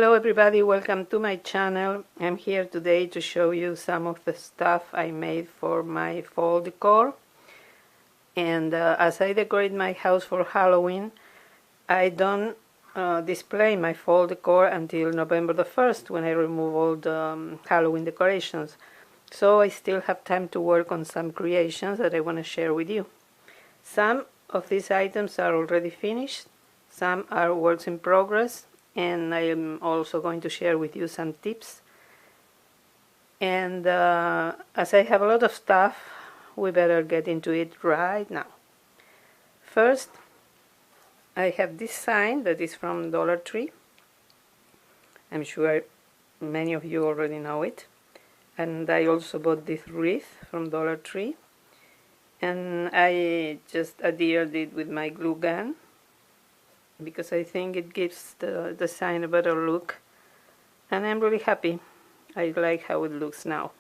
Hello everybody, welcome to my channel. I'm here today to show you some of the stuff I made for my fall decor. And as I decorate my house for Halloween, I don't display my fall decor until November the 1st when I remove all the Halloween decorations. So I still have time to work on some creations that I want to share with you. Some of these items are already finished, some are works in progress, and I am also going to share with you some tips. And as I have a lot of stuff, we better get into it right now. First, I have this sign that is from Dollar Tree. I'm sure many of you already know it. And I also bought this wreath from Dollar Tree. And I just adhered it with my glue gun, because I think it gives the sign a better look, and I'm really happy. I like how it looks now.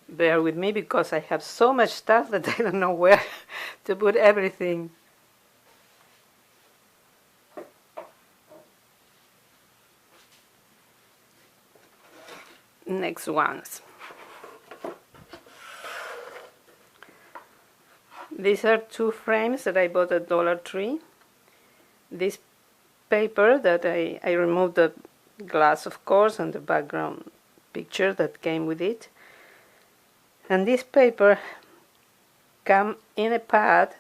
Bear with me because I have so much stuff that I don't know where to put everything. Next ones. These are two frames that I bought at Dollar Tree. This paper that I removed the glass, of course, and the background picture that came with it. And this paper came in a pad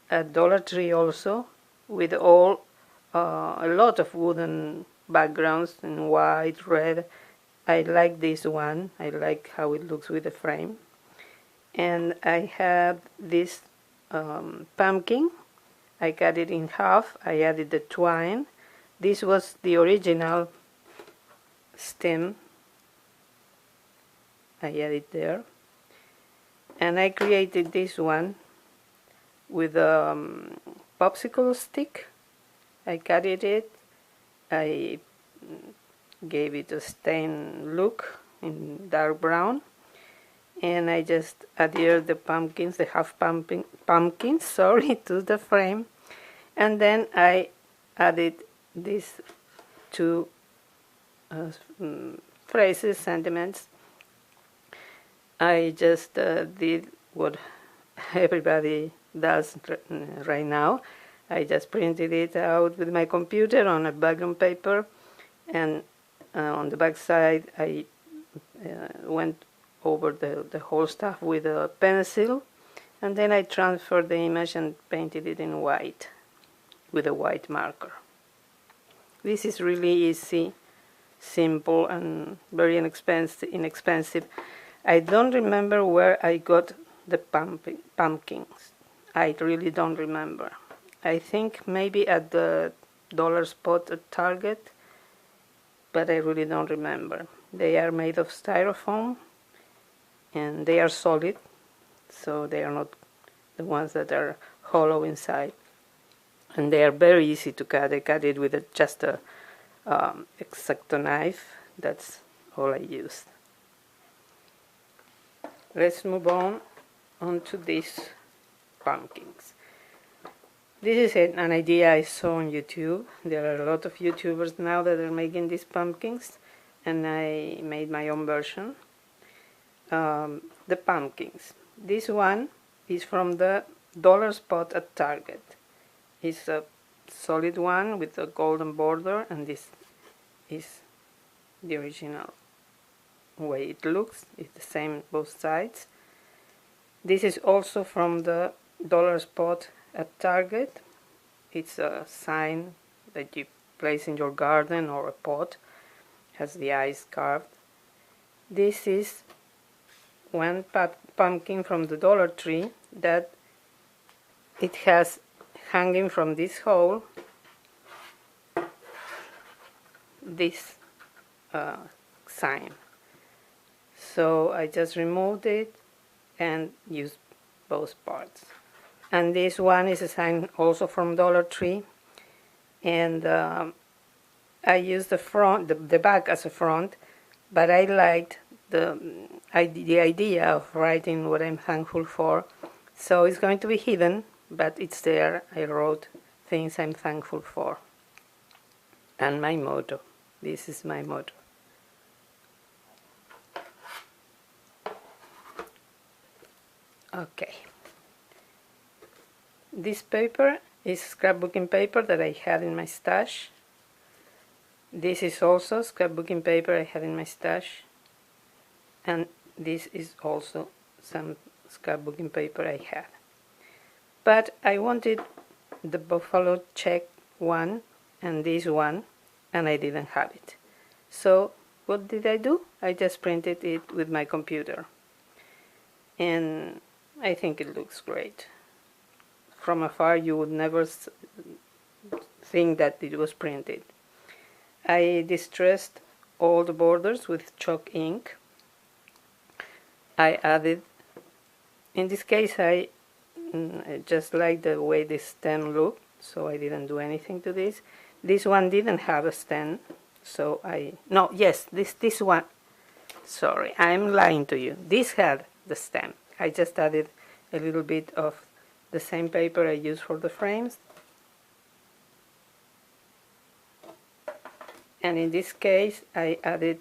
at Dollar Tree also, with a lot of wooden backgrounds in white, red. I like this one. I like how it looks with the frame. And I have this pumpkin. I cut it in half. I added the twine. This was the original stem. I added there. And I created this one with a popsicle stick. I cut it. I gave it a stain look in dark brown. And I just adhered the pumpkins, the half pumpkins, to the frame. And then I added these two phrases, sentiments. I just did what everybody does right now. I just printed it out with my computer on a background paper, and on the back side I went over the whole stuff with a pencil, and then I transferred the image and painted it in white with a white marker. This is really easy, simple, and very inexpensive. I don't remember where I got the pumpkins. I really don't remember. I think maybe at the dollar spot at Target, but I really don't remember. They are made of styrofoam, and they are solid, so they are not the ones that are hollow inside. And they are very easy to cut. I cut it with just a X-Acto knife. That's all I used. Let's move on to these pumpkins. This is an idea I saw on YouTube. There are a lot of YouTubers now that are making these pumpkins, and I made my own version. The pumpkins. This one is from the dollar spot at Target. It's a solid one with a golden border, and this is the original way it looks. It's the same both sides. This is also from the dollar spot at Target. It's a sign that you place in your garden or a pot. It has the eyes carved. This is one pumpkin from the Dollar Tree that it has hanging from this hole this sign. So I just removed it and used both parts. And this one is a sign also from Dollar Tree, and I used the back as a front, but I liked the idea of writing what I'm thankful for, so it's going to be hidden but it's there. I wrote things I'm thankful for. And my motto. This is my motto. Okay. This paper is scrapbooking paper that I had in my stash. This is also scrapbooking paper I have in my stash. And this is also some scrapbooking paper I had. But I wanted the buffalo check one and this one, and I didn't have it. So what did I do? I just printed it with my computer. And I think it looks great. From afar you would never think that it was printed. I distressed all the borders with chalk ink. I added, in this case I just like the way this stem looked, so I didn't do anything to this. This one didn't have a stem, so this one, sorry, I'm lying to you. This had the stem. I just added a little bit of the same paper I used for the frames. And in this case I added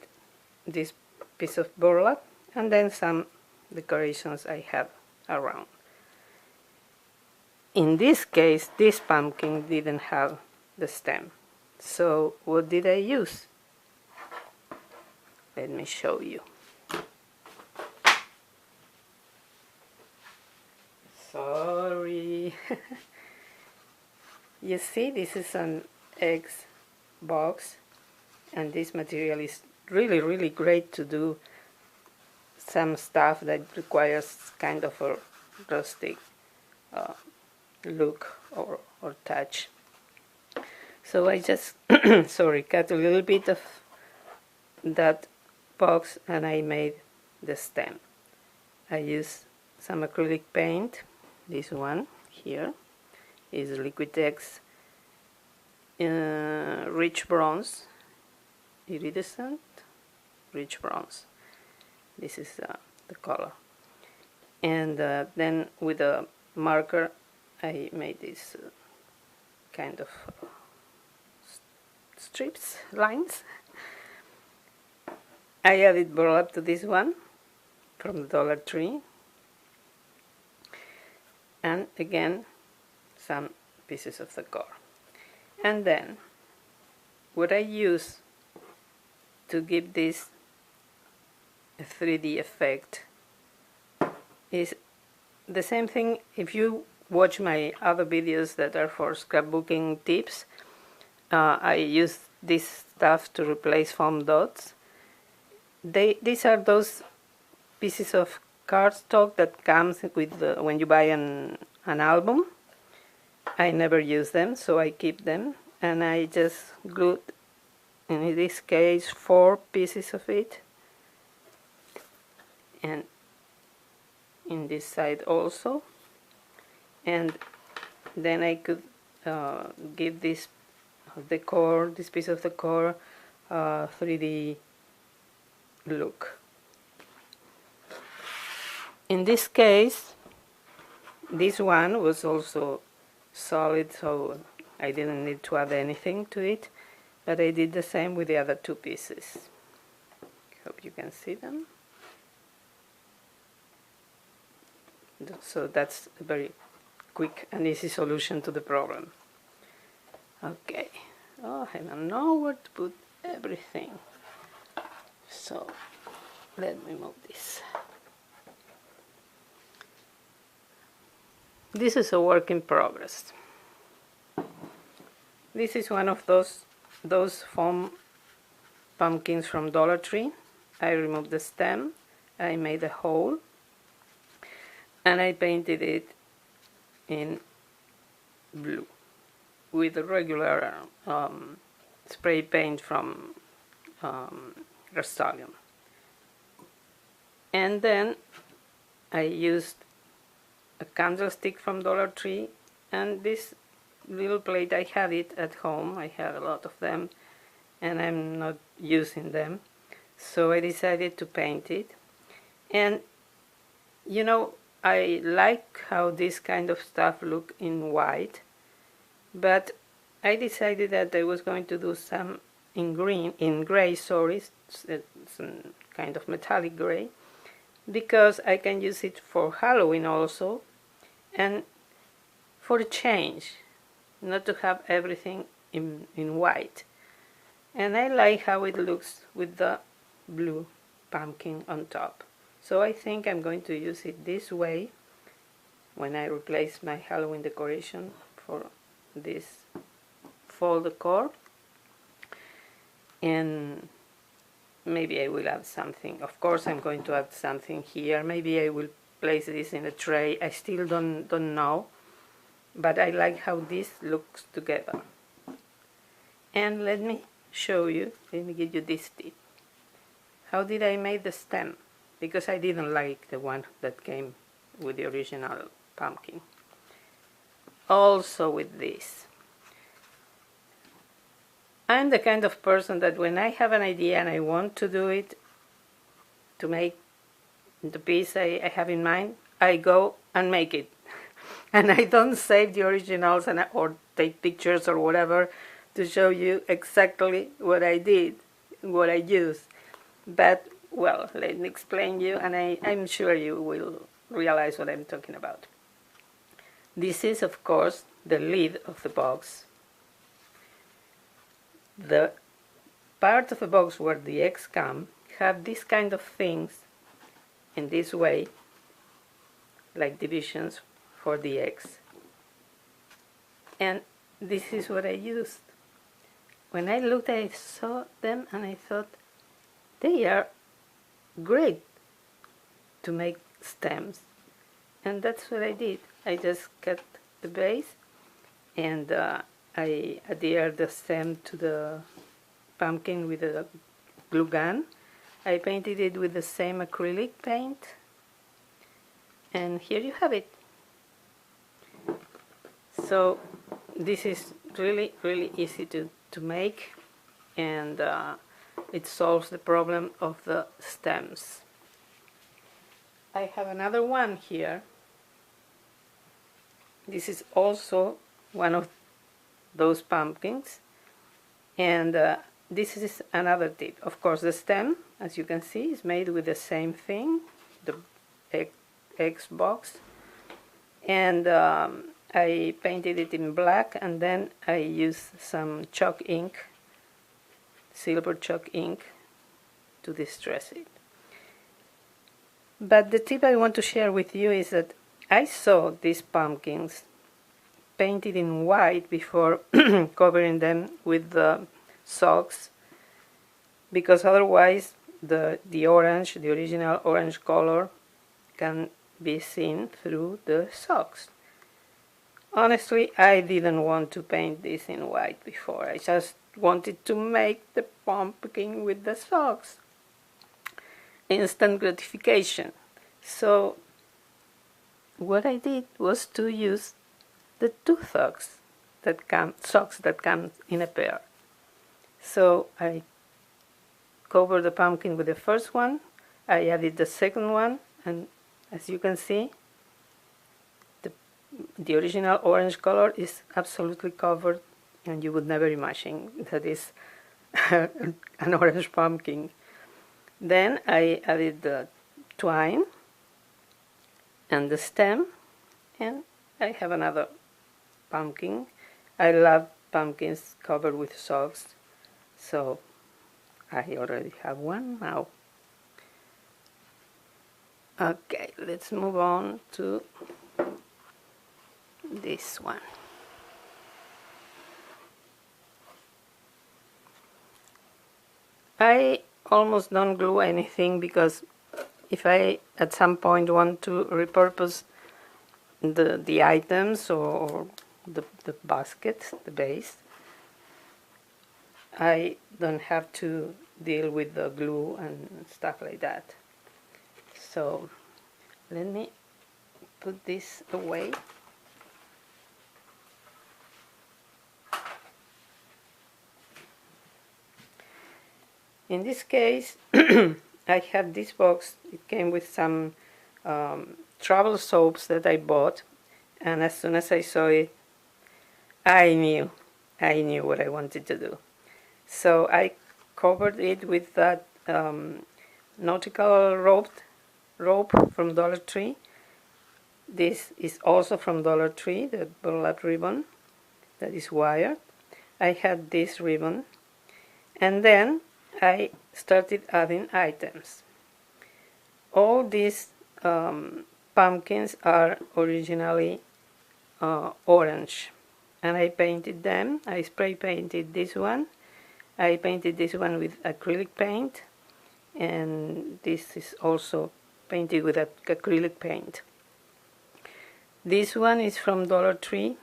this piece of burlap and then some decorations I have around. In this case, this pumpkin didn't have the stem. So what did I use? Let me show you. Sorry. You see, this is an eggs box, and this material is really great to do some stuff that requires kind of a rustic look or touch. So I just cut a little bit of that box and I made the stem. I used some acrylic paint. This one here is Liquitex rich bronze, iridescent rich bronze. This is the color. And then with a marker I made this kind of strips, lines. I added burlap to this one from the Dollar Tree, and again some pieces of decor. And then what I use to give this a 3D effect is the same thing. If you watch my other videos that are for scrapbooking tips, I use this stuff to replace foam dots. These are those pieces of cardstock that comes with when you buy an album. I never use them, so I keep them, and I just glued, in this case, 4 pieces of it, and in this side also. And then I could give this decor, this piece of decor, 3D look. In this case, this one was also solid, so I didn't need to add anything to it, but I did the same with the other 2 pieces. Hope you can see them. So that's a very quick and easy solution to the problem. Okay, oh, I don't know where to put everything, so let me move this. This is a work in progress. This is one of those foam pumpkins from Dollar Tree. I removed the stem, I made a hole, and I painted it in blue with a regular spray paint from Rust-Oleum. And then I used a candlestick from Dollar Tree, and this little plate, I have it at home. I have a lot of them and I'm not using them, so I decided to paint it. And you know, I like how this kind of stuff look in white, but I decided that I was going to do some in gray, sorry, it's some kind of metallic gray, because I can use it for Halloween also, and for a change, not to have everything in white. And I like how it looks with the blue pumpkin on top. So I think I'm going to use it this way when I replace my Halloween decoration for this fall decor. And maybe I will add something. Of course I'm going to add something here. Maybe I will place this in a tray. I still don't know. But I like how this looks together. And let me show you, let me give you this tip. How did I make the stem? Because I didn't like the one that came with the original pumpkin. Also with this. I'm the kind of person that when I have an idea and I want to do it, to make the piece I have in mind, I go and make it. And I don't save the originals or take pictures or whatever to show you exactly what I did, what I used. But, well, let me explain you, and I'm sure you will realize what I'm talking about. This is, of course, the lid of the box. The part of the box where the eggs come have this kind of things in this way, like divisions for the eggs. And this is what I used. When I looked, I saw them and I thought, they are great to make stems. And that's what I did. I just cut the base and I adhered the stem to the pumpkin with a glue gun. I painted it with the same acrylic paint. And here you have it. So this is really easy to make, and it solves the problem of the stems. I have another one here. This is also one of those pumpkins, and this is another tip. Of course, the stem, as you can see, is made with the same thing, the eggs box, and I painted it in black, and then I used some chalk ink, silver chalk ink, to distress it. But the tip I want to share with you is that I saw these pumpkins painted in white before covering them with the socks, because otherwise the orange, the original orange color, can be seen through the socks. Honestly, I didn't want to paint this in white before. I just wanted to make the pumpkin with the socks. Instant gratification. So what I did was to use the two socks that come in a pair. So I covered the pumpkin with the first one. I added the second one, and as you can see, the original orange color is absolutely covered, and you would never imagine that is an orange pumpkin. Then I added the twine and the stem, and I have another pumpkin. I love pumpkins covered with socks, so I already have one now. Okay, let's move on to this one. I almost don't glue anything, because if I at some point want to repurpose the items or the basket, the base, I don't have to deal with the glue and stuff like that. So let me put this away. In this case, I have this box. It came with some travel soaps that I bought, and as soon as I saw it, I knew what I wanted to do. So I covered it with that nautical rope from Dollar Tree. This is also from Dollar Tree, the burlap ribbon that is wired. I had this ribbon, and then I started adding items. All these pumpkins are originally orange, and I painted them. I spray painted this one. I painted this one with acrylic paint, and this is also painted with acrylic paint. This one is from Dollar Tree.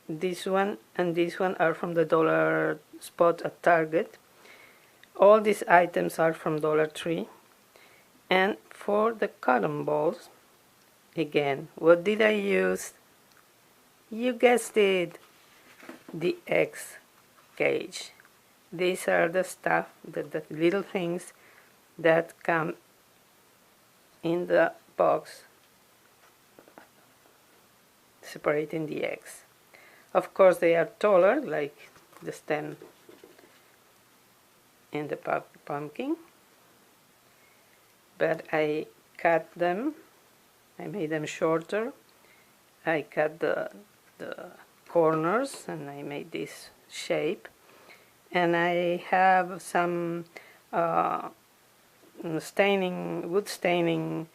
This one and this one are from the dollar spot at Target. All these items are from Dollar Tree. And for the cotton balls, again, what did I use? You guessed it, the X gauge. These are the stuff, the little things that come in the box separating the eggs. Of course, they are taller, like the stem in the pumpkin, but I cut them. I made them shorter. I cut the corners, and I made this shape. And I have some wood staining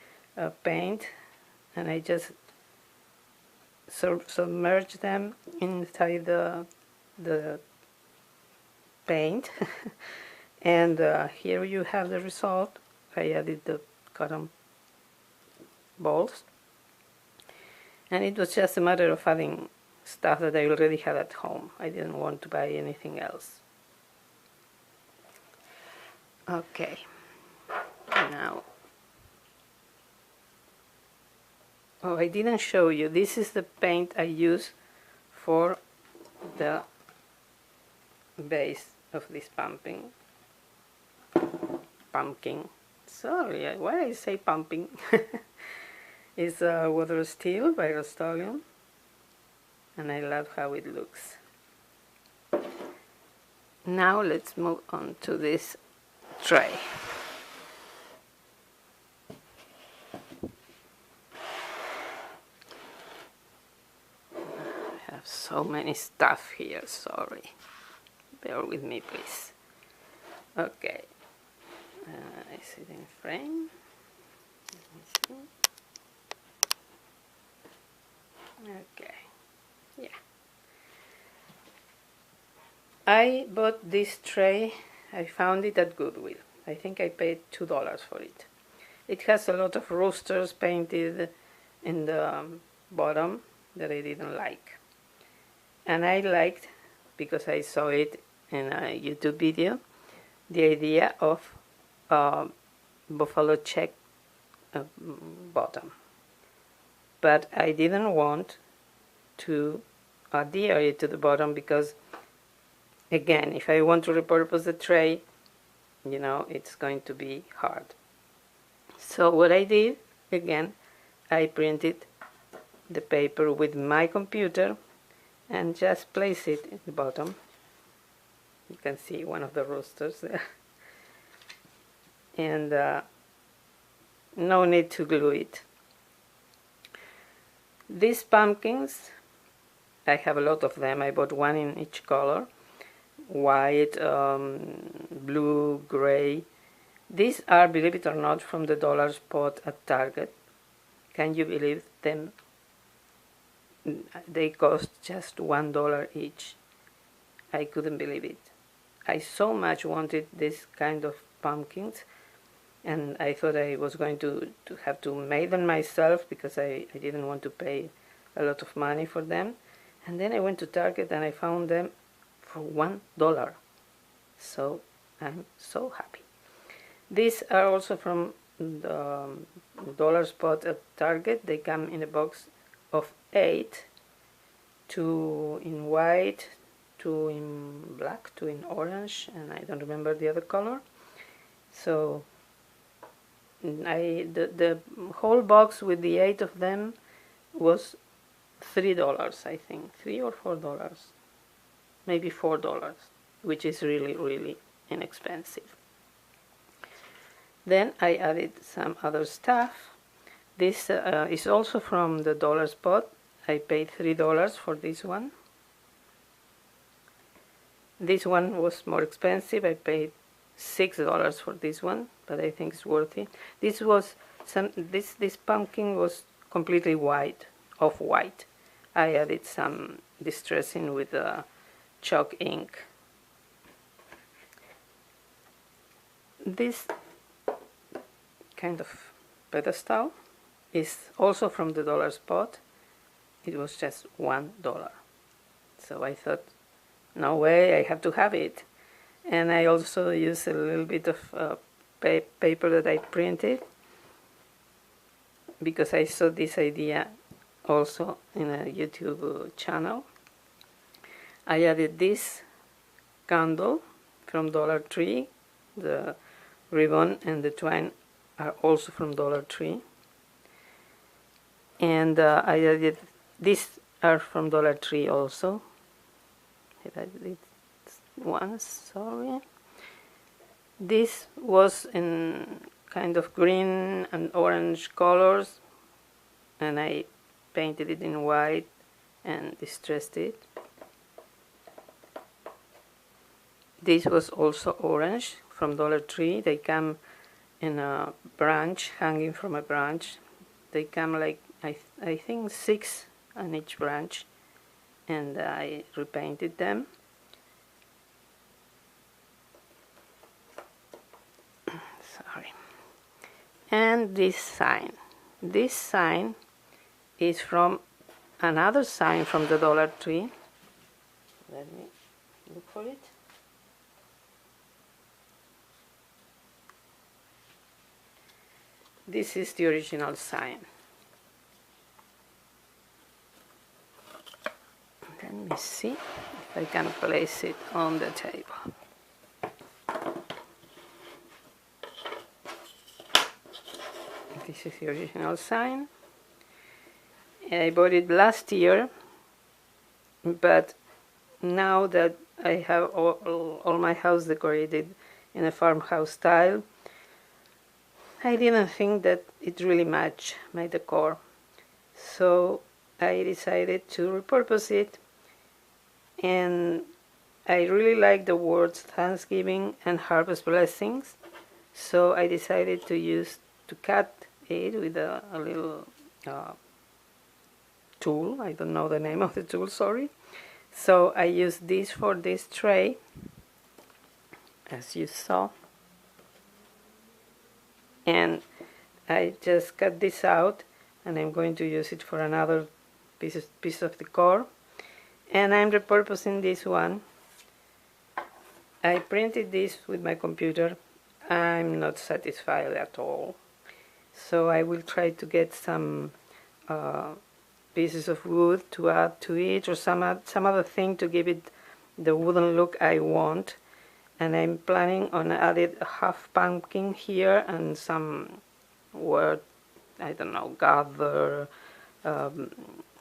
paint, and I just submerge them inside the paint. And here you have the result. I added the cotton balls, and it was just a matter of adding stuff that I already had at home. I didn't want to buy anything else. Okay, now, oh, I didn't show you. This is the paint I use for the base of this pumpkin. Sorry, why did I say pumpkin? It's Water Steel by Rust-Oleum, and I love how it looks. Now let's move on to this tray. I have so many stuff here, sorry. Bear with me, please. Okay. Is it in frame? Okay, yeah. I bought this tray. I found it at Goodwill. I think I paid $2 for it. It has a lot of roosters painted in the bottom that I didn't like. And I liked, because I saw it in a YouTube video, the idea of buffalo check bottom. But I didn't want to adhere it to the bottom because, again, if I want to repurpose the tray, you know, it's going to be hard. So what I did, again, I printed the paper with my computer and just place it in the bottom. You can see one of the roosters there. And no need to glue it. These pumpkins, I have a lot of them. I bought one in each color. White, blue, gray. These are, believe it or not, from the dollar spot at Target. Can you believe them? They cost just $1 each. I couldn't believe it. I so much wanted this kind of pumpkins, and I thought I was going to have to make them myself because I didn't want to pay a lot of money for them. And then I went to Target and I found them for $1. So I'm so happy. These are also from the dollar spot at Target. They come in a box of 8, 2 in white, 2 in black, 2 in orange, and I don't remember the other color. So The whole box with the 8 of them was $3, I think, $3 or $4, maybe $4, which is really, really inexpensive. Then I added some other stuff. This is also from the dollar spot. I paid $3 for this one. This one was more expensive. I paid $6 for this one, but I think it's worth it. This was this pumpkin was completely white, off-white. I added some distressing with chalk ink. This kind of pedestal is also from the dollar spot. It was just $1. So I thought, no way, I have to have it. And I also used a little bit of paper that I printed, because I saw this idea also in a YouTube channel. I added this candle from Dollar Tree. The ribbon and the twine are also from Dollar Tree. And I added, these are from Dollar Tree also. I added once, sorry. This was in kind of green and orange colors, and I painted it in white and distressed it. This was also orange from Dollar Tree. They come in a branch, hanging from a branch. They come like, I think 6 on each branch, and I repainted them. Sorry. And this sign. This sign is from another sign from the Dollar Tree. Let me look for it. This is the original sign. Let me see if I can place it on the table. This is the original sign. I bought it last year, but now that I have all my house decorated in a farmhouse style, I didn't think that it really matched my decor. So I decided to repurpose it, and I really like the words Thanksgiving and Harvest Blessings, so I decided to cut it with a little tool. I don't know the name of the tool, sorry. So I used this for this tray, as you saw, and I just cut this out, and I'm going to use it for another piece of decor. And I'm repurposing this one. I printed this with my computer. I'm not satisfied at all, so I will try to get some pieces of wood to add to it, or some other thing to give it the wooden look I want. And I'm planning on adding a half pumpkin here and some word, I don't know, gather,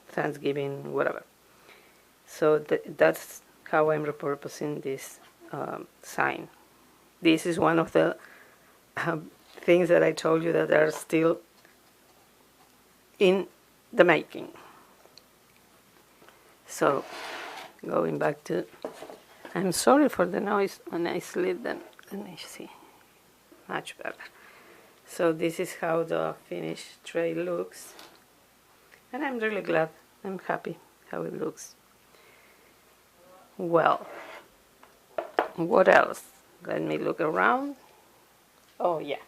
Thanksgiving, whatever. So that's how I'm repurposing this sign. This is one of the things that I told you that are still in the making. So going back to, I'm sorry for the noise when I slid them. Let me see, much better. So this is how the finished tray looks, and I'm really glad, I'm happy how it looks. Well, what else? Let me look around. Oh yeah.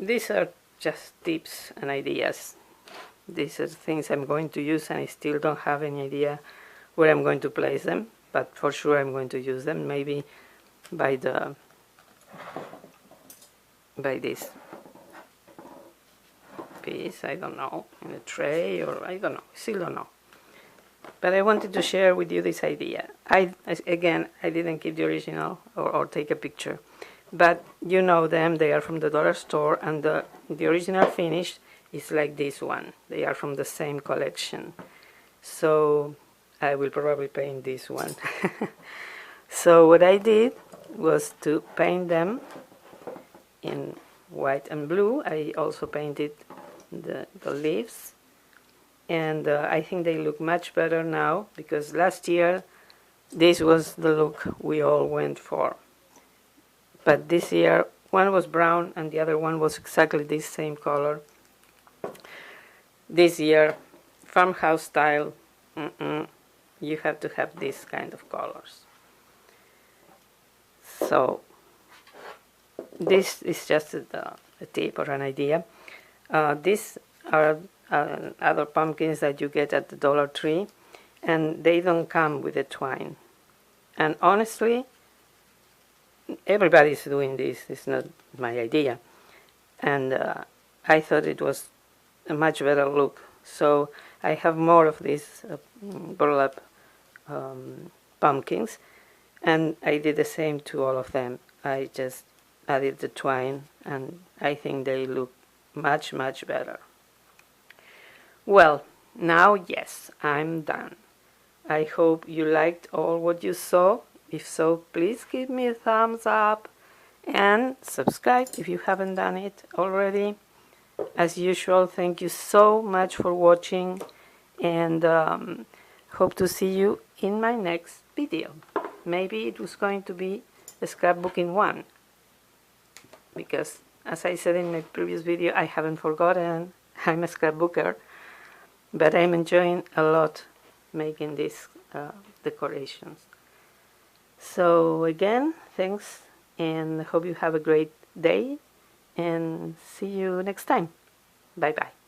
These are just tips and ideas. These are things I'm going to use, and I still don't have any idea where I'm going to place them, but for sure I'm going to use them, maybe by this piece, I don't know, in a tray, or I don't know, still don't know. But I wanted to share with you this idea. Again, I didn't keep the original or take a picture. But you know them, they are from the dollar store, and the original finish is like this one. They are from the same collection. So I will probably paint this one. So what I did was to paint them in white and blue. I also painted the leaves. And I think they look much better now, because last year this was the look we all went for. But this year, one was brown and the other one was exactly this same color. This year, farmhouse style, you have to have this kind of colors. So, this is just a tip or an idea. These are other pumpkins that you get at the Dollar Tree, and they don't come with a twine. And honestly, everybody's doing this. It's not my idea. And I thought it was a much better look. So I have more of these burlap pumpkins, and I did the same to all of them. I just added the twine, and I think they look much, much better. Well, now yes, I'm done. I hope you liked all what you saw. If so, please give me a thumbs up and subscribe if you haven't done it already. As usual, thank you so much for watching, and hope to see you in my next video. Maybe it was going to be a scrapbooking one, because as I said in my previous video, I haven't forgotten. I'm a scrapbooker, but I'm enjoying a lot making these decorations. So again, thanks, and hope you have a great day, and see you next time. Bye bye.